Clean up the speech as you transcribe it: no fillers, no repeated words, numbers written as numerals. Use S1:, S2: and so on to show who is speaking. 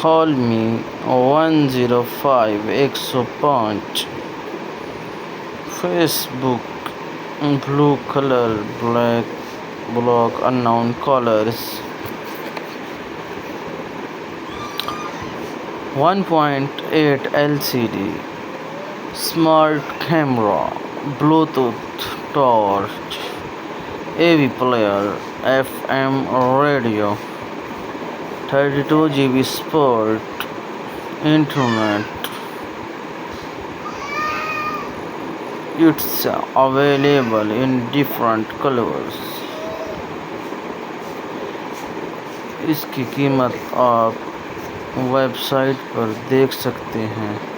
S1: Call me 105 105। Facebook blue colour black block unknown callers 1.8 LCD smart camera bluetooth torch AV player FM radio 32 GB sport internet it's available in different colors। इसकी कीमत आप website पर देख सकते हैं।